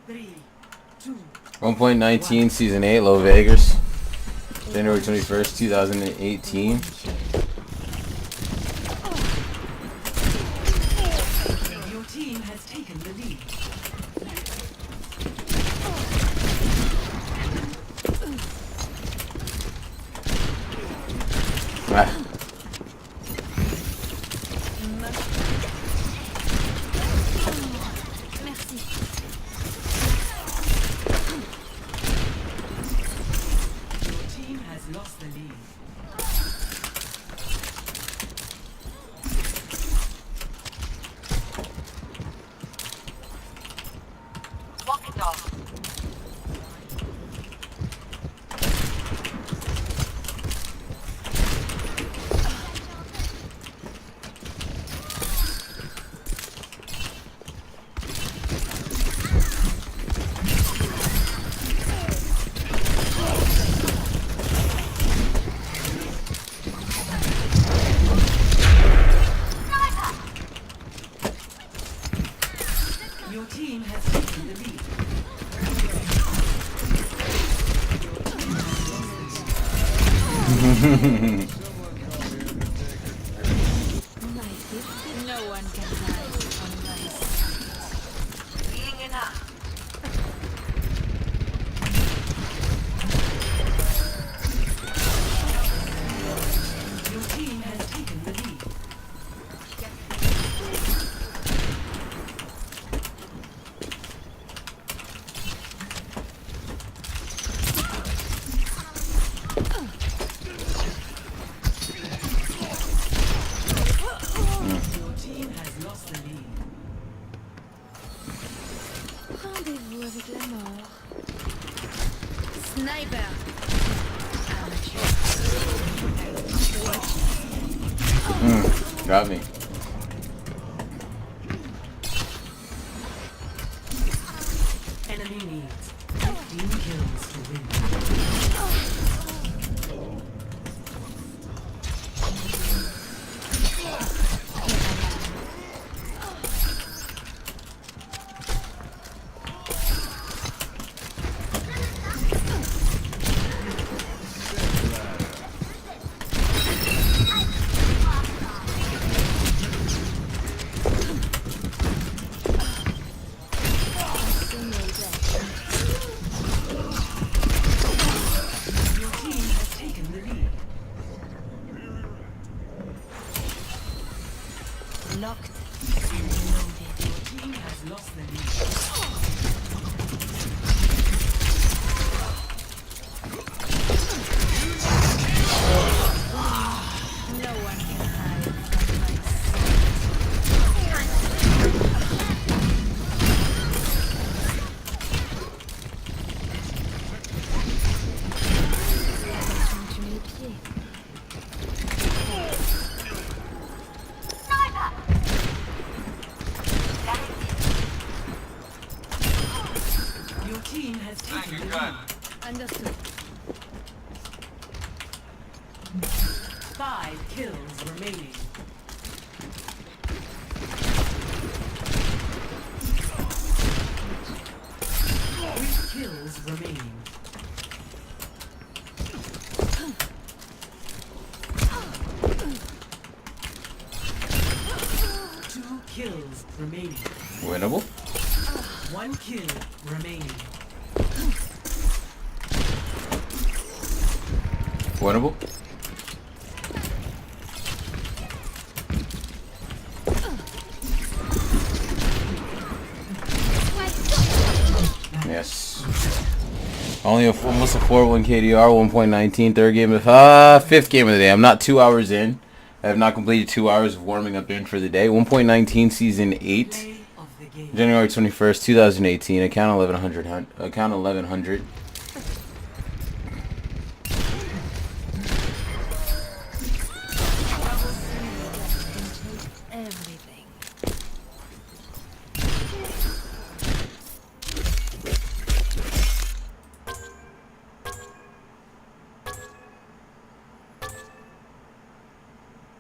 1.19 Season 8, Low Vegas. January 21st, 2018. Your team has taken the lead. Ah. Lost the lead. Walk it off. Your team has taken the lead. No one can hide on rice. Being enough. Your team has taken the lead. Your team has lost the lead. Rendez-vous avec la mort. Sniper. Got me. Enemy needs 15 kills to win. Your team has taken the lead. Locked and loaded. Your team has lost the lead. No one can hide from rice. Tu mets les pieds. Your team has taken the lead. Understood. 5 kills remaining. Three kills remaining. Two kills remaining. Winnable. 1 kill remaining. Winnable. Yes. Only almost a 4-1 KDR, 1.19, third game of fifth game of the day. I'm not 2 hours in. I have not completed 2 hours of warming up in for the day. 1.19 season 8, Play of the game. January 21st, 2018. Account 1100. Account 1100. Everything.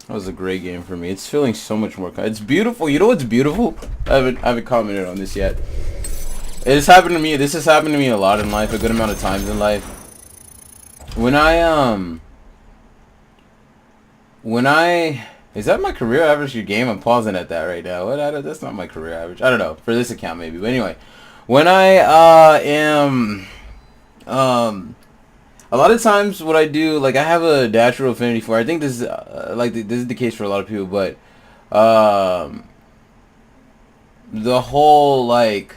That was a great game for me. It's feeling so much more. It's beautiful. You know what's beautiful? I haven't commented on this yet. It's happened to me. This has happened to me a lot in life, a good amount of times in life. When I is that my career average your game? I'm pausing at that right now. That's not my career average. I don't know. For this account maybe. But anyway, when I am a lot of times what I do, like I have a natural affinity for, I think this is this is the case for a lot of people, but the whole like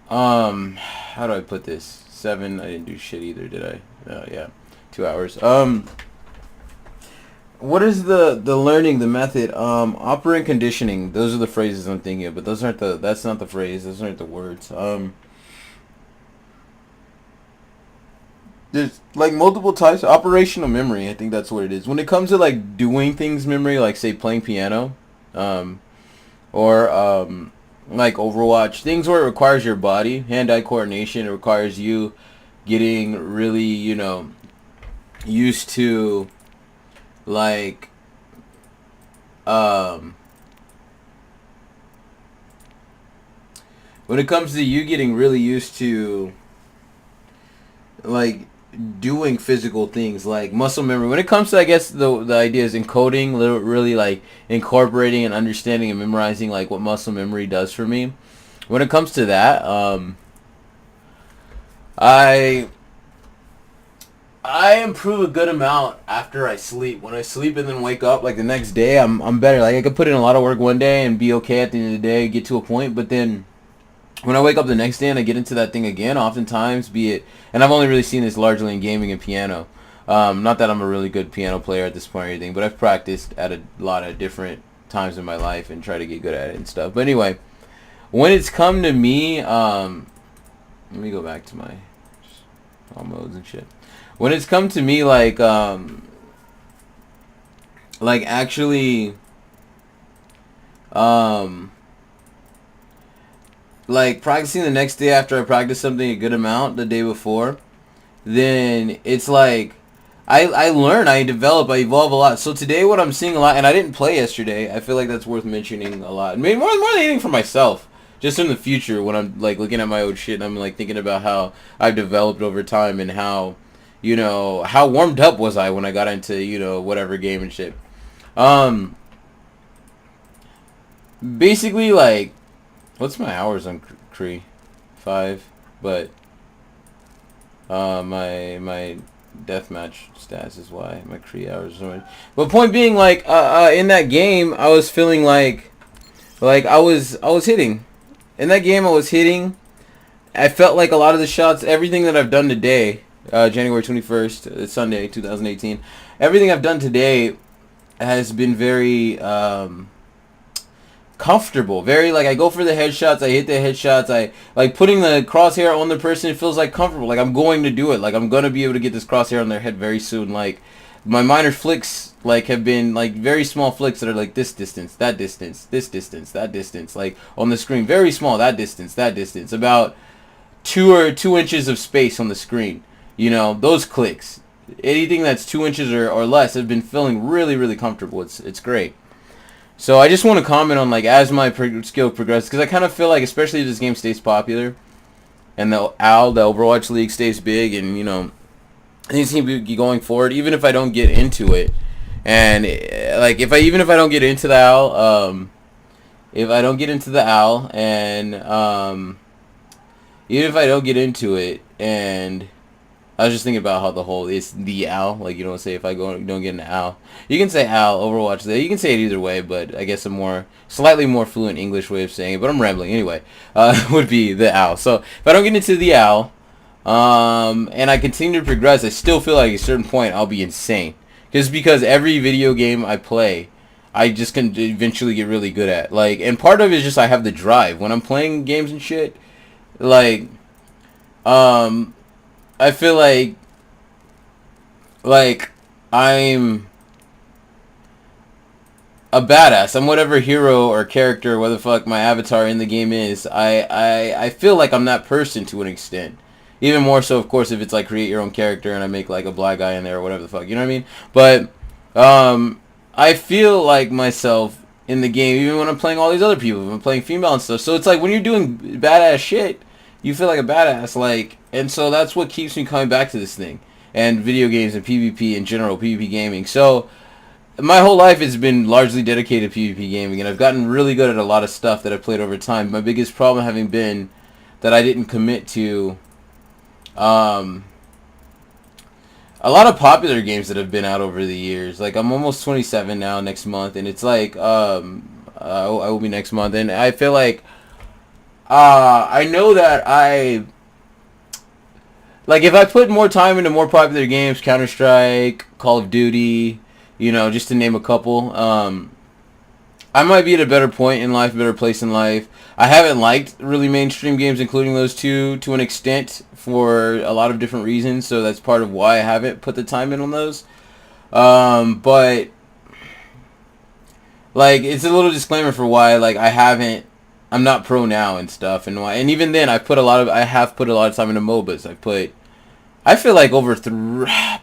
how do I put this? 7, I didn't do shit either, did I? Yeah. 2 hours. What is the learning, the method? Operant conditioning. Those are the phrases I'm thinking of, but those aren't that's not the phrase. Those aren't the words. There's like multiple types. Operational memory, I think that's what it is. When it comes to like doing things memory, like say playing piano, or like Overwatch, things where it requires your body, hand-eye coordination, it requires you getting really, used to like when it comes to you getting really used to like doing physical things like muscle memory. When it comes to, I guess the idea is encoding, really like incorporating and understanding and memorizing like what muscle memory does for me. When it comes to that, I improve a good amount after I sleep. When I sleep and then wake up like the next day, I'm better. Like I could put in a lot of work one day and be okay at the end of the day, get to a point, but then when I wake up the next day and I get into that thing again, oftentimes, be it, and I've only really seen this largely in gaming and piano. Not that I'm a really good piano player at this point or anything, but I've practiced at a lot of different times in my life and try to get good at it and stuff. But anyway, when it's come to me, let me go back to my all modes and shit. When it's come to me, like actually, like practicing the next day after I practice something a good amount the day before, then it's like I learn, I develop, I evolve a lot. So today what I'm seeing a lot, and I didn't play yesterday, I feel like that's worth mentioning a lot. Maybe more than anything for myself. Just in the future when I'm like looking at my old shit and I'm like thinking about how I've developed over time and how, how warmed up was I when I got into, whatever game and shit. Basically like, what's my hours on Cree? 5, but my deathmatch stats is why my Cree hours are so much. But point being, like in that game, I was feeling like I was hitting. In that game, I was hitting. I felt like a lot of the shots, everything that I've done today, January 21st, Sunday, 2018, everything I've done today has been very comfortable. Very like I go for the headshots, I hit the headshots, I like putting the crosshair on the person, it feels like comfortable. Like I'm going to do it. Like I'm gonna be able to get this crosshair on their head very soon. Like my minor flicks like have been like very small flicks that are like this distance, that distance, this distance, that distance, like on the screen, very small, that distance, about 2 inches of space on the screen. Those clicks. Anything that's 2 inches or less have been feeling really, really comfortable. It's great. So I just want to comment on like as my skill progresses, because I kind of feel like, especially if this game stays popular and the Overwatch League stays big, and things can be going forward, even if I don't get into it, and like even if I don't get into the OWL, if I don't get into the OWL, and even if I don't get into it, and I was just thinking about how the whole it's the OWL, like you don't say if I don't get an OWL. You can say OWL, Overwatch. You can say it either way, but I guess a slightly more fluent English way of saying it. But I'm rambling anyway. Would be the OWL. So if I don't get into the OWL, and I continue to progress, I still feel like at a certain point I'll be insane. Just because every video game I play, I just can eventually get really good at. Like, and part of it is just I have the drive when I'm playing games and shit. Like, I feel like I'm a badass. I'm whatever hero or character, whatever the fuck my avatar in the game is. I feel like I'm that person to an extent. Even more so, of course, if it's like create your own character and I make like a black guy in there or whatever the fuck. You know what I mean? But I feel like myself in the game, even when I'm playing all these other people, when I'm playing female and stuff. So it's like when you're doing badass shit, you feel like a badass, like, and so that's what keeps me coming back to this thing, and video games and PvP in general, PvP gaming. So my whole life has been largely dedicated to PvP gaming, and I've gotten really good at a lot of stuff that I've played over time. My biggest problem having been that I didn't commit to a lot of popular games that have been out over the years. Like, I'm almost 27 now next month, and it's like, I will be next month, and I feel like, I know that like, if I put more time into more popular games, Counter-Strike, Call of Duty, you know, just to name a couple, I might be at a better point in life, better place in life. I haven't liked really mainstream games, including those two, to an extent, for a lot of different reasons. So that's part of why I haven't put the time in on those. But like, it's a little disclaimer for why, like, I'm not pro now and stuff, and why. And even then, I have put a lot of time into MOBAs. I feel like over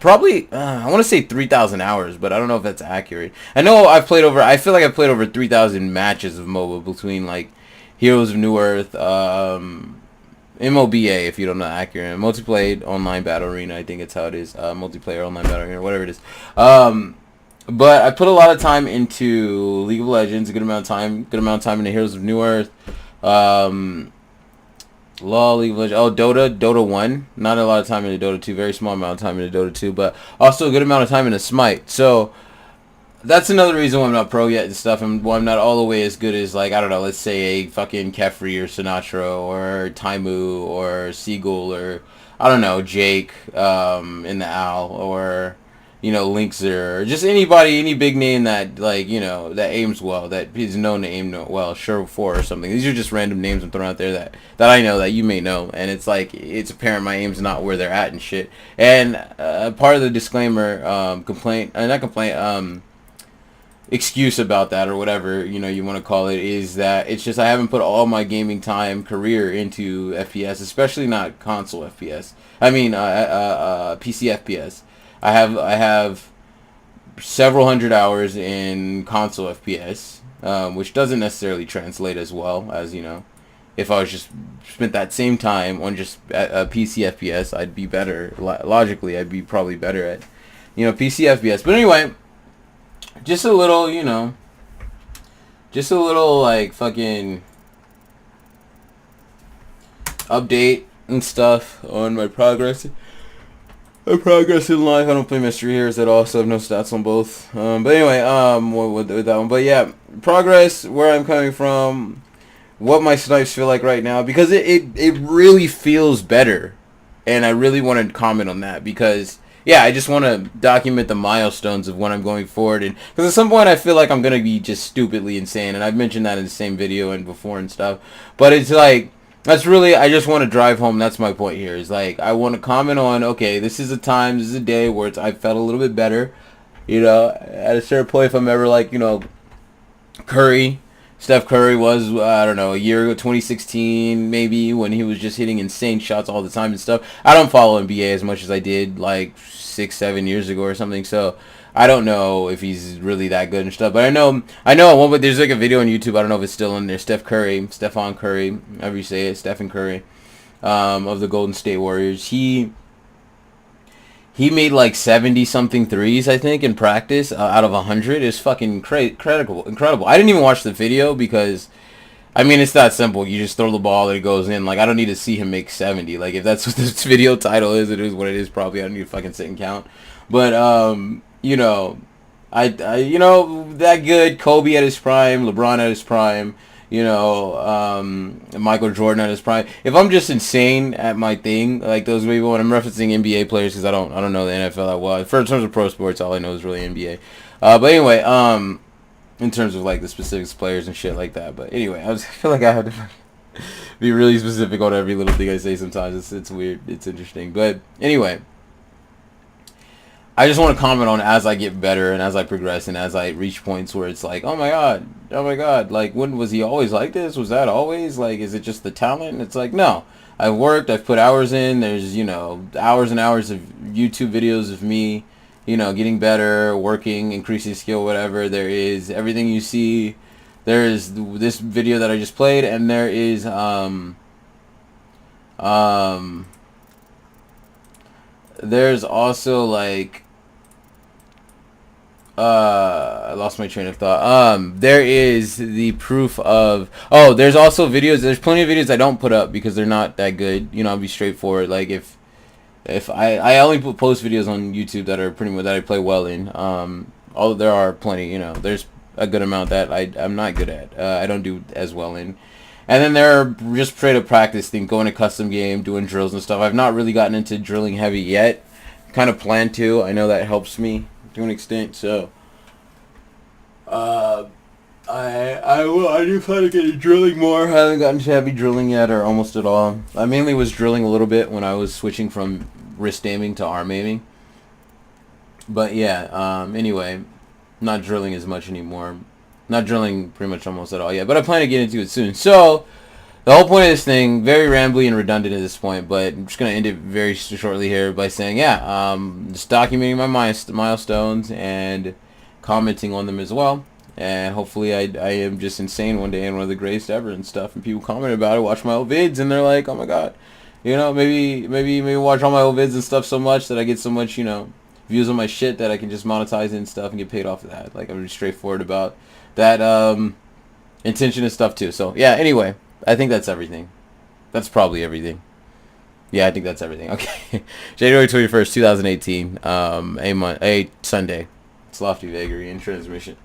probably I want to say 3,000 hours, but I don't know if that's accurate. I feel like I've played over 3,000 matches of MOBA between, like, Heroes of New Earth, MOBA, if you don't know accurate, multiplayer online battle arena, I think it's how it is, multiplayer online battle arena, whatever it is. But I put a lot of time into League of Legends, a good amount of time into Heroes of New Earth, LoL, League of Legends, Dota 1, not a lot of time into Dota 2, very small amount of time into Dota 2, but also a good amount of time into Smite. So that's another reason why I'm not pro yet and stuff, and why I'm not all the way as good as, like, I don't know, let's say a fucking Kefri or Sinatra or Taimu or Seagull or, I don't know, Jake in the Owl, or, you know, Linkzer, or just anybody, any big name that, like, you know, that aims well, that is known to aim well, Sure 4 or something. These are just random names I'm throwing out there that I know, that you may know, and it's like, it's apparent my aim's not where they're at and shit. And part of the disclaimer, excuse about that, or whatever, you know, you want to call it, is that it's just I haven't put all my gaming time career into FPS, especially not console FPS. I mean, PC FPS. I have several hundred hours in console FPS, which doesn't necessarily translate as well as, you know, if I was just spent that same time on just a PC FPS, I'd be better. Logically, I'd be probably better at, you know, PC FPS. But anyway, just a little, you know, like, fucking update and stuff on my progress. My progress in life. I don't play Mystery Heroes at all, so I have no stats on both. But anyway, with that one. But yeah, progress, where I'm coming from, what my snipes feel like right now, because it really feels better, and I really want to comment on that, because yeah, I just want to document the milestones of when I'm going forward, and because at some point I feel like I'm gonna be just stupidly insane, and I've mentioned that in the same video and before and stuff. But it's like, that's really, I just want to drive home. That's my point here. Is like, I want to comment on, okay, this is a time, this is a day where I felt a little bit better, you know, at a certain point. If I'm ever like, you know, Steph Curry was, I don't know, a year ago, 2016 maybe, when he was just hitting insane shots all the time and stuff. I don't follow NBA as much as I did like 6-7 years ago or something, so I don't know if he's really that good and stuff. But I know at one point there's like a video on YouTube, I don't know if it's still in there, Stephon Curry, however you say it, Stephen Curry, of the Golden State Warriors. He made like 70-something threes, I think, in practice out of 100. It's fucking incredible. I didn't even watch the video because, I mean, it's that simple. You just throw the ball and it goes in. Like, I don't need to see him make 70. Like, if that's what this video title is, it is what it is probably. I don't need to fucking sit and count. But, you know, you know, that good. Kobe at his prime, LeBron at his prime. You know, Michael Jordan at his prime. If I'm just insane at my thing, like those people, and I'm referencing NBA players because I don't know the NFL that well. For in terms of pro sports, all I know is really NBA. But anyway, in terms of like the specifics players and shit like that. But anyway, I feel like I have to be really specific on every little thing I say sometimes. It's weird. It's interesting. But anyway, I just want to comment on as I get better and as I progress and as I reach points where it's like, oh my god, like, when was he always like this? Was that always, like, is it just the talent? And it's like, no, I've worked, I've put hours in, there's, you know, hours and hours of YouTube videos of me, you know, getting better, working, increasing skill, whatever there is. Everything you see There is this video that I just played, and there is there's also like I lost my train of thought. There is the proof of. Oh, there's also videos. There's plenty of videos I don't put up because they're not that good. You know, I'll be straightforward. Like if I only post videos on YouTube that are pretty much that I play well in. Although there are plenty. You know, there's a good amount that I'm not good at. I don't do as well in. And then there are just straight up practice things, going to custom game, doing drills and stuff. I've not really gotten into drilling heavy yet. Kind of plan to. I know that helps me to an extent, so I do plan to get into drilling more. I haven't gotten to heavy drilling yet, or almost at all. I mainly was drilling a little bit when I was switching from wrist aiming to arm aiming. But yeah, anyway, not drilling as much anymore. Not drilling pretty much almost at all yet, but I plan to get into it soon. So the whole point of this thing, very rambly and redundant at this point, but I'm just going to end it very shortly here by saying, yeah, just documenting my milestones and commenting on them as well. And hopefully I am just insane one day and one of the greatest ever and stuff. And people comment about it, watch my old vids, and they're like, oh my god. You know, maybe watch all my old vids and stuff so much that I get so much, you know, views on my shit that I can just monetize it and stuff and get paid off of that. Like, I'm just straightforward about that intention and stuff too. So, yeah, anyway. I think that's everything. That's probably everything. Yeah, I think that's everything. Okay. January 21st, 2018. A Sunday. It's Lofty Vagary in transmission.